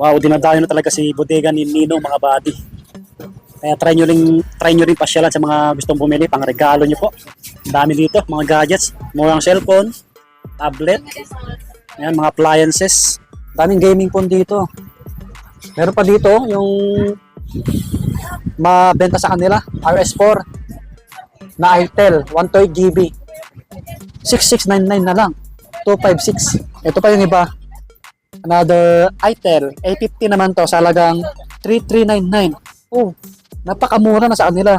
Wow, dinadayo na talaga si bodega ni Ninong mga buddy. Kaya try nyo rin pasyalan sa mga gustong bumili, pang regalo nyo po. Ang dami dito, mga gadgets, murang cellphone, tablet, ayan, mga appliances. Daming gaming phone dito. Meron pa dito yung mabenta sa kanila, RS4 na Itel, 128GB. 6699 na lang. 256. Ito pa yung iba. Another Itel, A50 naman to, sa halagang 3399. Oh, napakamura na sa kanila.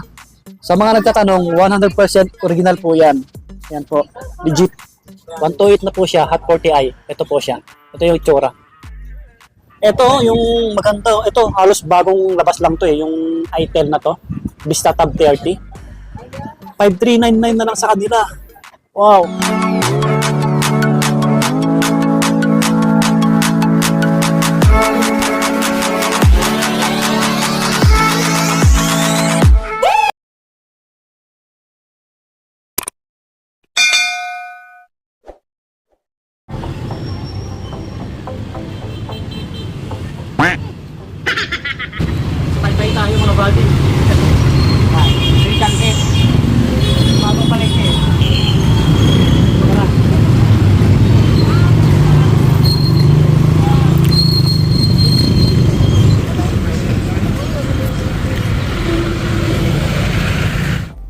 Sa mga nagtatanong, 100% original po yan. Yan po, legit. 128 na po siya, Hot 40i. Ito po siya. Ito yung itsura. Ito yung maganda. Ito, halos bagong labas lang to eh. Yung Itel na to. Vista Tab 30. 5399 na lang sa kanila. Wow. Bye-bye tayo mga buddy. Rican Head. Bagong palengke. Tara.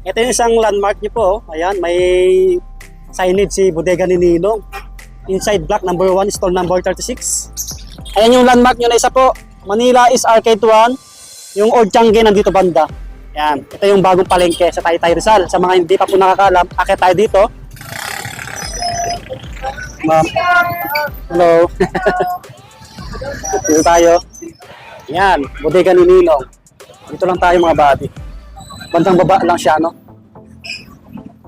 Ito yung isang landmark niyo po. Ayan, may signage si bodega ni Ninong. Inside block number 1, store number 36. Ayan yung landmark nyo na isa po. Manila is Arcade 1. Yung Old Changi nandito banda. Yan. Ito yung bagong palengke sa Taytay Rizal. Sa mga hindi pa po nakakalam, akit tayo dito. Ma'am. Hello. Dito tayo. Yan. Bodega ni Ninong. Dito lang tayo mga buddy. Bandang baba lang siya, no?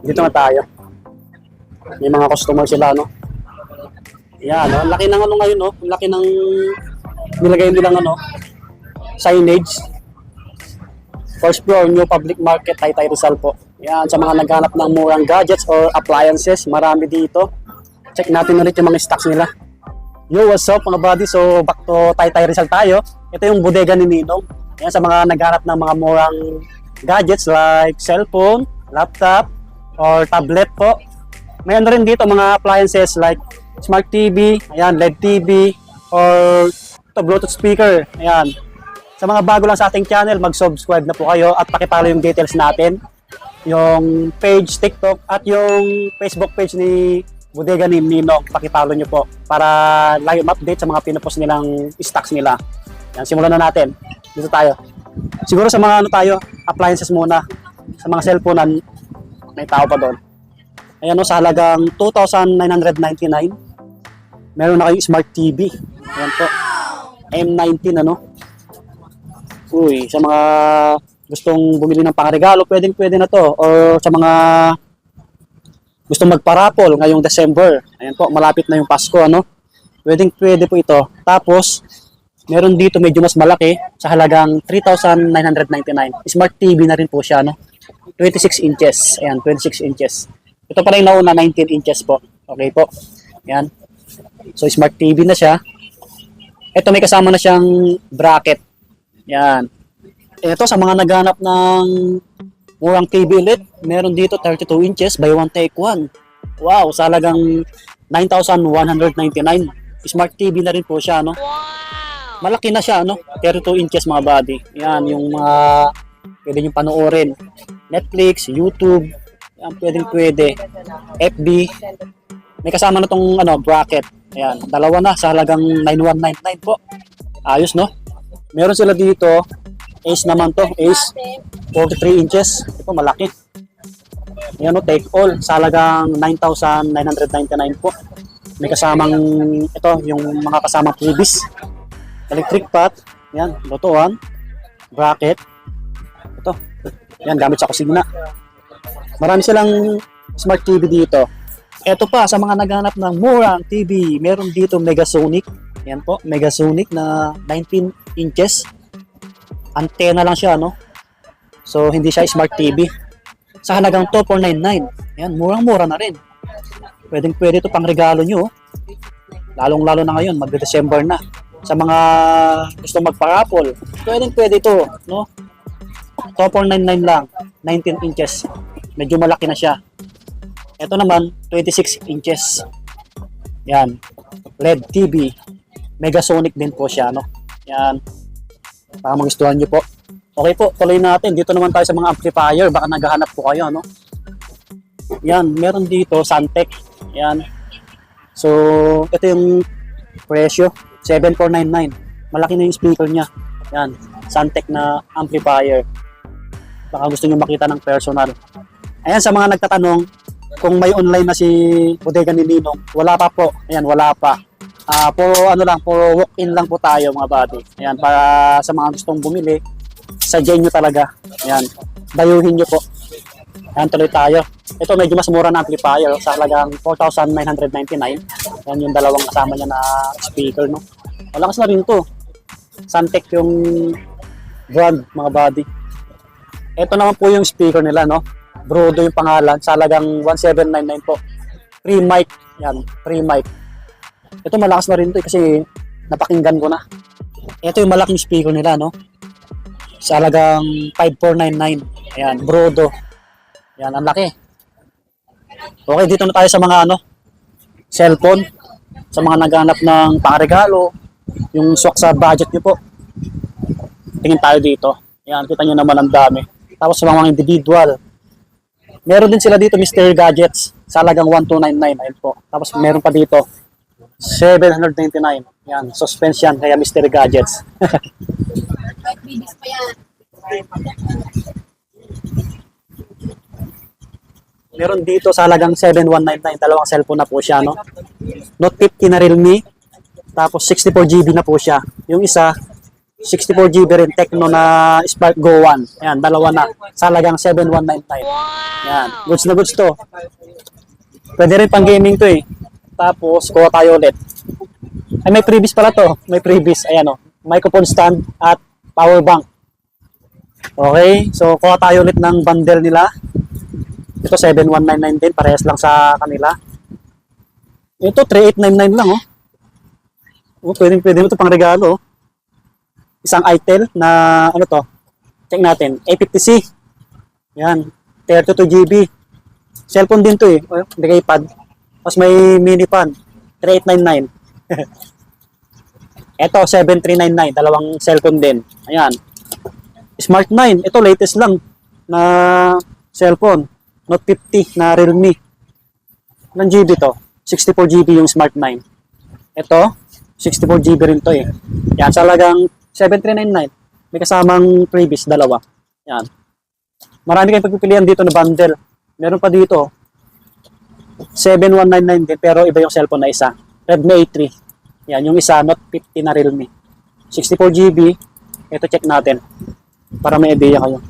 Dito na tayo. May mga customer sila, no? Yan, no? Laki ng ano ngayon, no? Laki ng nilagay nilang ano, signage. First floor, new public market, Taytay Rizal po. Yan, sa mga naghanap ng murang gadgets or appliances, marami dito. Check natin ulit yung mga stocks nila. Yo, what's up mga buddy? So, back to Taytay Rizal tayo. Ito yung bodega ni Ninong. Yan, sa mga naghanap ng mga murang gadgets like cellphone, laptop, or tablet po. Mayroon rin dito mga appliances like Smart TV, ayan, LED TV, or ito, Bluetooth speaker. Ayan. Sa mga bago lang sa ating channel, mag-subscribe na po kayo at pakipalo yung details natin. Yung page, TikTok, at yung Facebook page ni Bodega ni Ninong. Pakipalo nyo po para lagi update sa mga pinupost nilang stocks nila. Ayan, simulan na natin. Dito tayo. Siguro sa mga ano tayo, appliances muna. Sa mga cellphone, may tao pa doon. Ayan o, sa halagang 2,999. Meron na kayong Smart TV. Ayan po. M19 ano. Uy, sa mga gustong bumili ng pangregalo, pwede na to. Or sa mga gustong magparapol ngayong December. Ayan po, malapit na yung Pasko ano. Pwede po ito. Tapos, meron dito medyo mas malaki sa halagang 3,999. Smart TV na rin po siya no. 26 inches. Ayan, 26 inches. Ito pala yung nauna, 19 inches po. Okay po. Ayan. So, Smart TV na siya. Ito may kasama na siyang bracket. Yan. Ito sa mga naghanap ng murang TV LED, meron dito 32 inches, buy one take one. Wow, sa halagang 9,199. Smart TV na rin po siya, no? Malaki na siya, no? 32 inches mga buddy. Yan, yung mga pwede nyo panoorin. Netflix, YouTube, yan, pwede. FB. May kasama na tong ano, bracket. Ayan, dalawa na sa halagang 9,199 po. Ayos, no? Meron sila dito, Ace naman to, Ace, 43 inches. Ito, malaki. Ayan, no, take all, sa halagang 9,999 po. May kasamang, ito, yung mga kasamang pubis. Electric pot, ayan, lutuan, bracket. Ito, ayan, gamit sa kusina. Marami silang Smart TV dito. Ito pa, sa mga naghanap ng murang TV, meron dito Megasonic. Yan po, Megasonic na 19 inches. Antena lang siya, no? So, hindi siya Smart TV. Sa halagang 2,499. Yan, murang-mura na rin. Pwede ito pang regalo nyo. Lalong-lalo na ngayon, mag-December na. Sa mga gusto magpa-raffle, pwede ito, no? 2499 lang, 19 inches. Medyo malaki na siya. Ito naman, 26 inches. Yan. LED TV. Megasonic din po siya, no? Yan. Baka magustuhan nyo po. Okay po, tuloy natin. Dito naman tayo sa mga amplifier. Baka naghahanap po kayo, no? Yan, meron dito, Santec. Yan. So, ito yung presyo. 7499. Malaki na yung speaker niya. Yan. Santec na amplifier. Baka gusto nyo makita ng personal. Ayan, sa mga nagtatanong kung may online na si Bodega ni Ninong, wala pa po. Ayan, wala pa. Puro walk-in lang po tayo mga buddy. Ayan, para sa mga gustong bumili, sadyain nyo talaga. Ayan, dayuhin nyo po. Ayan, tuloy tayo. Ito medyo mas mura na amplifier sa halagang 4,999. Ayan yung dalawang kasama niya na speaker, no? Malakas na rin to. Santec yung brand, mga buddy. Ito naman po yung speaker nila, no? Brodo yung pangalan, sa halagang 1,799 po. Free mic. Yan, free mic. Ito malakas na rin to kasi napakinggan ko na. Ito yung malaking speaker nila, no? Sa halagang 5,499. Ayan, Brodo. Yan, ang laki. Okay, dito na tayo sa mga cellphone. Sa mga naghanap ng pangregalo, yung swak sa budget nyo po. Tingin tayo dito. Yan, kita nyo naman ang dami. Tapos sa mga individual, meron din sila dito Mystery Gadgets sa halagang 1,299. Ayun po. Tapos meron pa dito 799. Yan, suspense yan kaya Mystery Gadgets. Meron dito sa halagang 7,199. Dalawang cellphone na po siya, no? Note 50 na Realme. Tapos 64GB na po siya. Yung isa 64GB rin, Tecno na Spark Go 1. Ayan, dalawa na. Sa halagang 7,199. Ayan, goods na goods to. Pwede rin pang gaming to eh. Tapos, kuha tayo ulit. Ay, may previous pala to. May previous. Ayan o. Microphone stand at power bank. Okay, so kuha tayo ulit ng bundle nila. Ito 7,199 din. Parehas lang sa kanila. Ito 3,899 lang oh. Pwede mo ito pang regalo oh. Isang itel na check natin, A50C. Yan, 32GB. Cellphone din to eh. Hindi iPad. Tapos may mini pan, 3,899. Ito, 7,399. Dalawang cellphone din. Ayan. Smart 9. Ito, latest lang na cellphone. Note 50 na Realme. Ilang GB to? 64GB yung Smart 9. Ito, 64GB rin to eh. Yan, sa halagang 7,399. May kasamang previous, dalawa. Yan. Marami kayong pagpipilian dito na bundle. Meron pa dito. 7,199 din, pero iba yung cellphone na isa. Redmi A3. Yan, yung isa, Note 50 na Realme. 64GB. Ito, check natin. Para may idea kayo.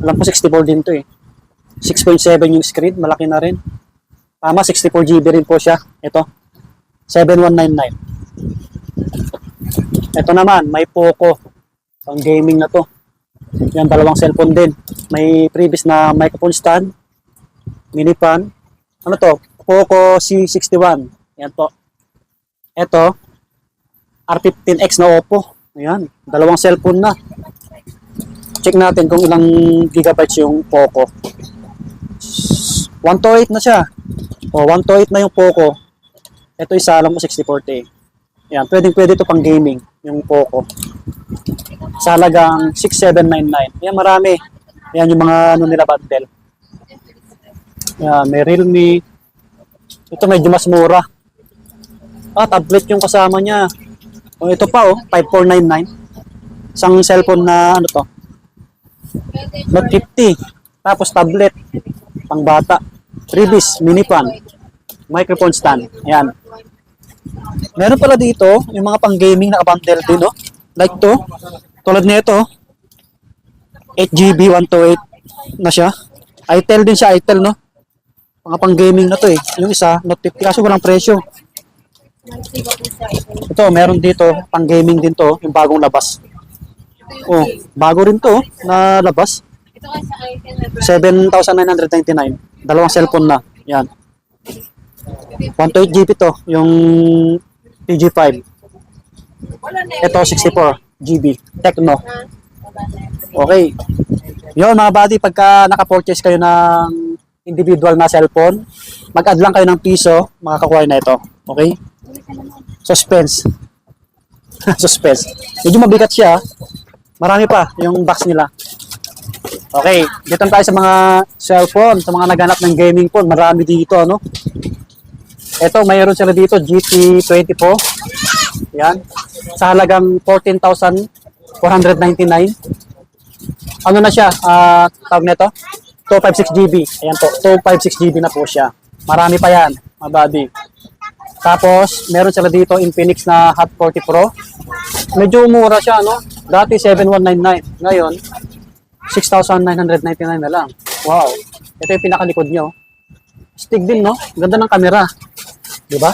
Alam ko 64 din to eh. 6.7 yung screen, malaki na rin. Tama, 64GB rin po siya. Ito, 7,199. Ito naman, may Poco. Pang gaming na to. Yan, dalawang cellphone din. May previous na microphone stand. Mini pan. Ano to? Poco C61. Yan to. Ito, R15X na Oppo. Ayan, dalawang cellphone na. Check natin kung ilang gigabytes yung Poco. 128 na siya. O, 128 na yung Poco. Ito isa lang mo 6040. Yan, pwede ito pang gaming, yung Poco. Sa halagang 6,799. Yan, marami. Yan yung mga nila bundle. Yan, may Realme. Ito medyo mas mura. Tablet yung kasama niya. O, ito pa 5,499. Isang cellphone na Note 50. Tapos tablet. Pang bata. Freebies, mini pan. Microphone stand. Yan. Meron pala dito, yung mga pang gaming na bundle din, no? Like to. Tulad nito. 8GB 128 na siya. itel din siya, itel, no? Mga pang gaming na to eh. Yung isa, Note 50. Kaso walang presyo. Ito, meron dito, pang gaming din to, yung bagong labas. Oh, bago rin to, na labas. 7,999. Dalawang cellphone na. Yan. 128GB to, yung PG5. Ito, 64 GB. Tecno. Okay. Yun mga buddy, pagka naka-purchase kayo ng individual na cellphone, mag-add lang kayo ng piso, makakakuha na ito. Okay? Suspense. Suspense. Medyo mabigat siya. Marami pa yung box nila. Okay, dito tayo sa mga cellphone, sa mga naghanap ng gaming phone. Marami dito, ano? Ito, mayroon sila dito, GT24. Yan. Sa halagang 14,499. Ano na siya? Tawag nito? 256 GB. Ayan po, 256 GB na po siya. Marami pa yan, mga buddy. Tapos, meron sila dito Infinix na Hot 40 Pro. Medyo mura siya, no? Dati 7,199. Ngayon, 6,999 na lang. Wow. Ito yung pinakalikod nyo. Stick din, no? Ganda ng camera. Diba?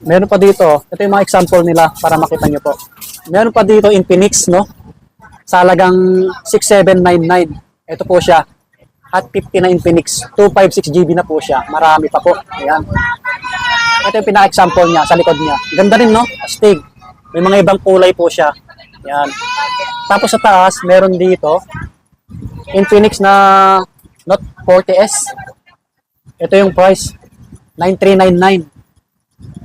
Meron pa dito. Ito yung mga example nila para makita nyo po. Meron pa dito Infinix, no? Sa halagang 6,799. Ito po siya. Hot 50 na Infinix. 256 GB na po siya. Marami pa po. Ayan. Ito yung pinaka-example niya sa likod niya. Ganda rin, no? Astig. May mga ibang kulay po siya. Ayan. Tapos sa taas, meron dito Infinix na Note 40S. Ito yung price. 9,399.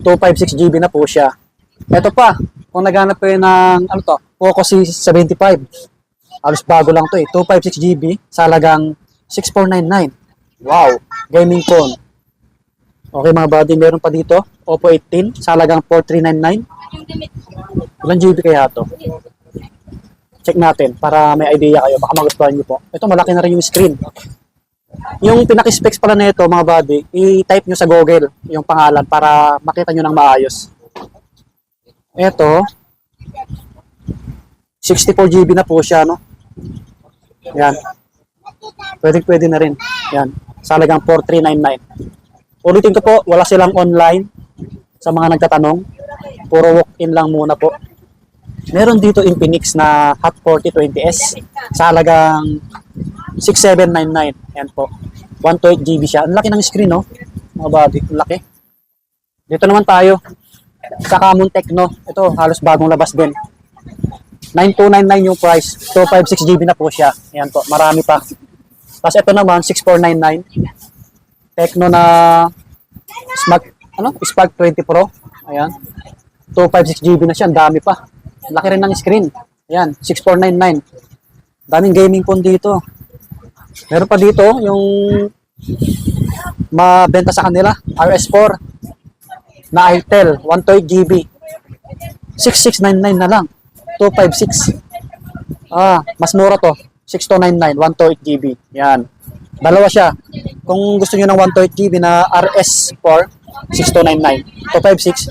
256 GB na po siya. Ito pa. Kung naghanap kayo ng, ano to, Poco C75. Alos bago lang to eh. 256 GB sa halagang 6,499. Wow. Gaming phone. Okay mga buddy, meron pa dito. Oppo 18 sa halagang 4,399. Ilang GB kaya to? Check natin para may idea kayo. Baka magustuhan nyo po. Ito malaki na rin yung screen. Yung pinaka-specs pala nito mga buddy, i-type nyo sa Google yung pangalan para makita nyo ng maayos. Ito, 64 GB na po siya, no? Yan. Pwede na rin. Yan. Sa halagang 4,399. Ulitin ko po, wala silang online sa mga nagtatanong. Puro walk-in lang muna po. Meron dito Infinix na Hot 4020S sa halagang 6,799. Yan po. 128 GB siya. Ang laki ng screen, no? Mga buddy, ang laki. Dito naman tayo sa Camon Tecno. Ito, halos bagong labas din. 9,299 yung price. 256 GB na po siya. Yan po, marami pa. Tapos ito naman, 6,499. Tecno na Spark 20 Pro. Ayan. 256 GB na siya. Ang dami pa. Laki rin ng screen. Ayan, 6,499. Daming gaming phone dito. Meron pa dito yung mabenta sa kanila. RS4 na Itel. 128 GB. 6,699 na lang. 256. Mas mura to. 6,299. 128 GB. Yan. Dalawa siya. Kung gusto niyo ng 128 GB na RS4, 6,299. 256,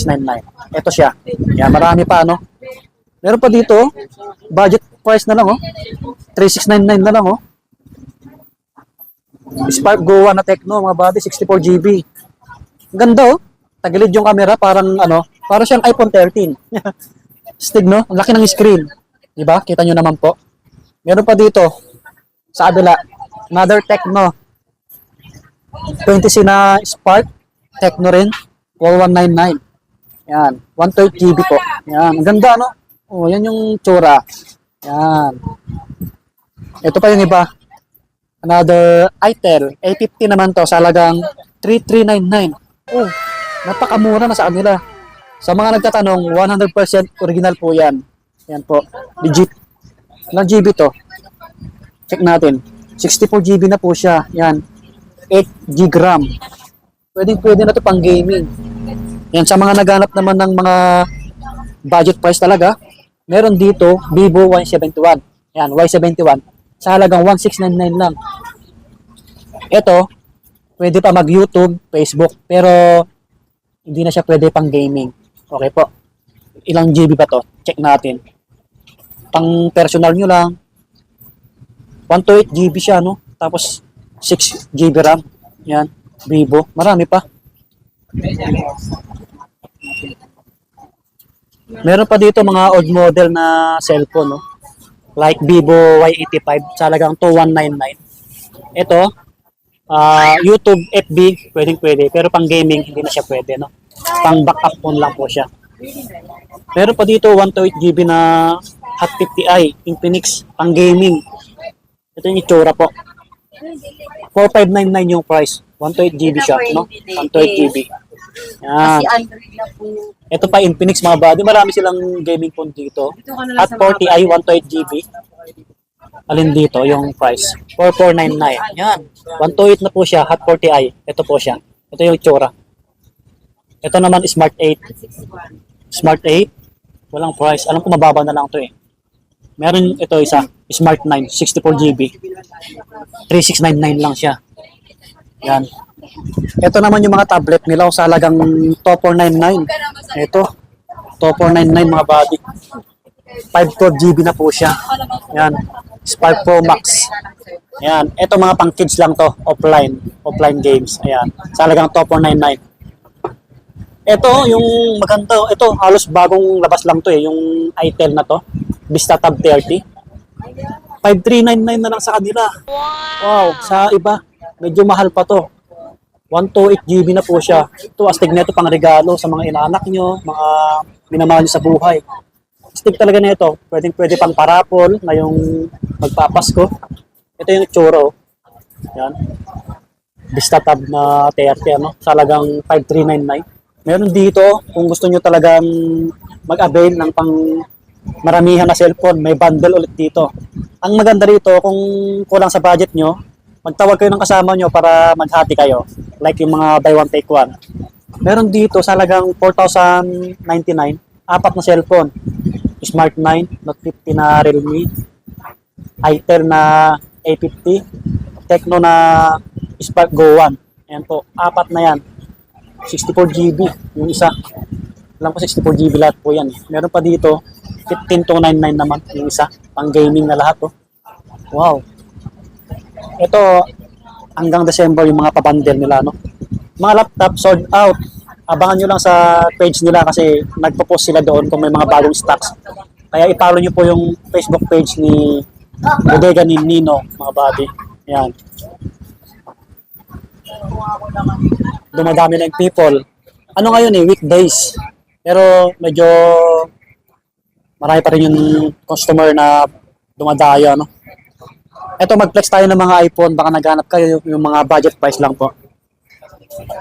6,699. Ito siya. Yan, marami pa, no? Meron pa dito, budget price na lang, oh. 3,699 na lang, oh. Spark Go 1 na Tecno, mga buddy, 64 GB. Ganda, oh. Tagilid yung camera, parang, parang siyang iPhone 13. Stig, no? Ang laki ng screen. Diba? Kita nyo naman po. Meron pa dito, sa kabila, another Tecno. 20C na Spark, Tecno rin, 4199. Yan, 128 GB po. Yan, ang ganda, no? Oh, yan yung tsura. Yan. Ito pa yung iba. Another Itel, A50 naman to, sa halagang 3,399. Oh, napakamura na sa kanila. Sa mga nagtatanong, 100% original po yan. Yan po, legit. Ilang GB to? Check natin. 64 GB na po siya. Yan, 8 GB RAM. Pwede na to pang gaming. Yan, sa mga naghanap naman ng mga budget price talaga, meron dito Vivo Y71. Yan, Y71. Sa halagang 1,699 lang. Ito, pwede pa mag-YouTube, Facebook, pero hindi na siya pwede pang gaming. Okay po. Ilang GB ba to? Check natin. Pang personal nyo lang. 128 GB siya, no? Tapos 6 GB RAM. Yan, Vivo. Marami pa. Meron pa dito mga old model na cellphone, no? Like Vivo Y85 sa halagang 2,199. Ito, YouTube, FB, pwede. Pero pang gaming, hindi na siya pwede, no? Pang backup phone lang po siya. Meron pa dito 128GB na Hot 50i Infinix pang gaming. Ito yung itsura po. 4599 yung price. 128GB siya, no? 128GB. Yan. Kasi Android na po. Ito pa Infinix mga buddy. Marami silang gaming phone dito. At 40i 128GB. Alin dito yung price? 4499. Yan. 128 na po siya. Hot 40i. Ito po siya. Ito yung itsura. Ito naman Smart 8. Smart 8. Walang price. Alam ko mababa na lang to eh. Meron ito isa. Smart 9. 64GB. 3699 lang siya. Yan. Ito naman yung mga tablet nila sa halagang 2499. Ito. 2499 mga buddy. 512GB na po siya. Yan. Spark Pro Max. Yan. Ito mga pang kids lang to. Offline. Offline games. Ayan. Sa halagang 2499. Ito yung maganda. Ito halos bagong labas lang to eh. Yung itel na to. Vista Tab 30. 5399 na lang sa kanila. Wow. Sa iba. Medyo mahal pa to. 128GB na po siya. Ito, astig na ito pang regalo sa mga inaanak nyo, mga minamahal nyo sa buhay. Astig talaga na ito. Pwede pang parapol ngayong magpapasko. Ito yung itsura. Yan. Vista Tab na 30, ano? Sa halagang 5399. Meron dito, kung gusto nyo talagang mag-avail ng pang maramihan na cellphone, may bundle ulit dito. Ang maganda rito, kung kulang sa budget nyo, magtawag kayo ng kasama nyo para maghati kayo. Like yung mga buy one take one. Meron dito sa halagang 4,099, apat na cellphone. Smart 9, Note 50 na Realme, Itel na A50, Tecno na Spark Go 1. Ayan po, apat na yan. 64GB yung isa. Alam ko 64GB lahat po yan. Meron pa dito, 15299 naman yung isa. Pang gaming na lahat. Oh. Wow. Ito, hanggang December yung mga pabundle nila, no? Mga laptop sold out. Abangan nyo lang sa page nila kasi nagpo-post sila doon kung may mga bagong stocks. Kaya i-follow nyo po yung Facebook page ni Bodega ni Nino, mga buddy. Yan. Dumadami na yung people. Ano ngayon eh, weekdays. Pero medyo marami pa rin yung customer na dumadayo, no? Ito, mag-flex tayo ng mga iPhone. Baka naghanap kayo yung mga budget price lang po.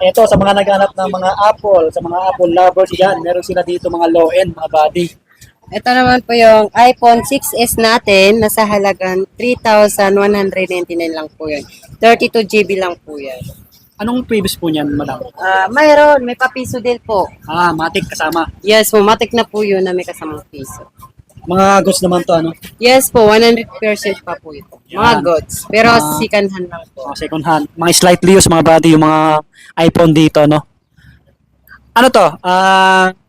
Ito, sa mga naghanap ng mga Apple, sa mga Apple lovers yan, meron sila dito mga low-end, mga body. Ito naman po yung iPhone 6s natin. Nasa halagang 3,199 lang po yun. 32GB lang po yan. Anong previous po niyan, madam? Mayroon, may papiso din po. Matic kasama. Yes po, matik na po yun na may kasamang piso. Mga goods naman to, ano? Yes po, 100% pa po ito. Mga Yan. goods. Pero Mga- second hand lang po. Second hand. Mga slightly used, mga body, yung mga iPhone dito, no? Ano to?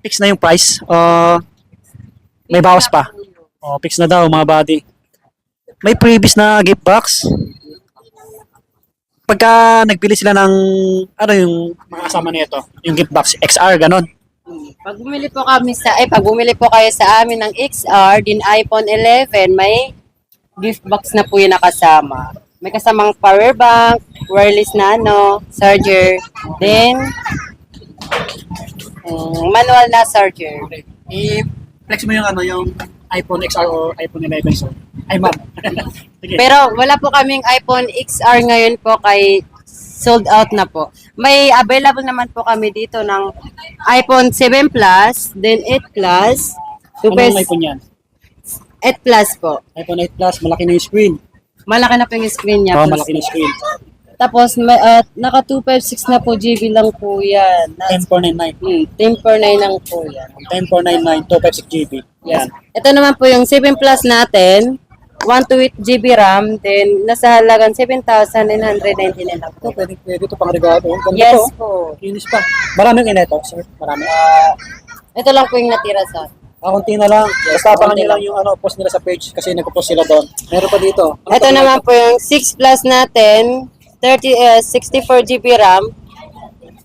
Fix na yung price? May bawas pa? Fix na daw, mga body. May previous na gift box. Pagka nagbili sila ng, ano yung mga kasama nito? Yung gift box, XR, ganon. Pag bumili po kayo sa amin ng XR, din iPhone 11, may gift box na po yung nakasama. May kasamang power bank, wireless na charger, then manual na charger. I-flex mo yung ano, yung iPhone XR o iPhone 11. So, ay, ma'am. Sige. Pero wala po kaming iPhone XR ngayon po kay sold out na po. May available naman po kami dito ng iPhone 7 Plus, then 8 Plus, Anong iPhone yan? 8 Plus po. iPhone 8 Plus, malaki na yung screen. Malaki na po yung screen niya. Oo, malaki na yung screen. Tapos, naka 256 na po GB lang po yan. 10499. 10.9 lang po yan. 10499, 256 GB. Yan. Ito naman po yung 7 Plus natin. 128 GB RAM, then nasa halagang 7,999 lang Ito, po. pwede ito pang regalo. Ang ganda Yes to. po. Kinis pa. Maraming ineto, sir. Marami. Ito lang po yung natira sa. Konti na lang. Basta abangan nyo lang yung post nila sa page kasi nagpo-post sila doon. Meron pa dito. Ito naman po yung 6 Plus natin, 64 GB RAM,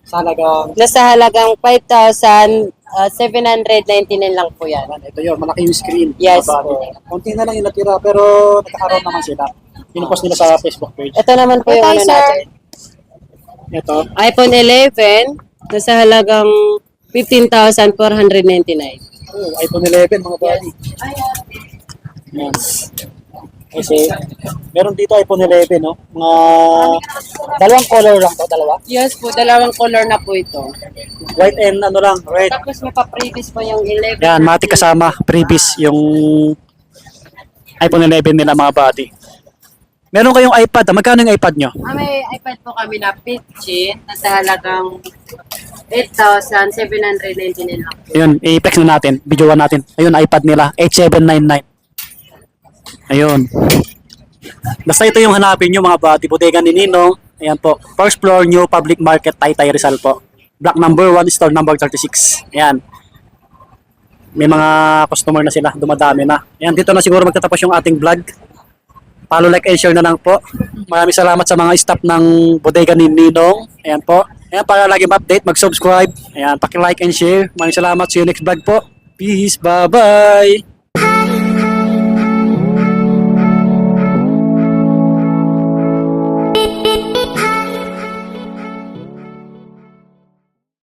Sa halagang, nasa halagang 5,799 lang po yan. ito yun, malaki yung screen. Yes Diba? po. Konti na lang yung natira pero nagkakaroon naman sila. Pinupost nila sa Facebook page. Ito naman po yung ano natin. Ito. iPhone 11, nasa halagang 15,499. Oh, iPhone 11 mga buddy. Yan. Kasi, meron dito iPhone 11, no? Mga dalawang color lang to, dalawa. Yes po, dalawang color na po ito. White and ano lang, red. Tapos may pa-previous po yung 11. Yan, matik kasama, previous yung iPhone 11 nila mga buddy. Meron kayong iPad, magkano yung iPad nyo? May iPad po kami na 15 na sa halagang 8,799 lang. Ayun, i-flex na natin, videoan natin. Ayun, iPad nila, 8799. Ayun. Basta ito yung hanapin nyo mga buddy, bodega ni Ninong. Ayan po, first floor, New Public Market, Taytay Rizal po. Block number 1, store number 36. Ayan. May mga customer na sila, dumadami na. Ayan, dito na siguro magtatapos yung ating vlog. Follow, like, and share na lang po. Maraming salamat sa mga staff ng bodega ni Ninong. Ayan po. Ayan, para lagi ma-update, mag-subscribe. Ayan, paki-like and share. Maraming salamat. See you next vlog po. Peace. Bye-bye.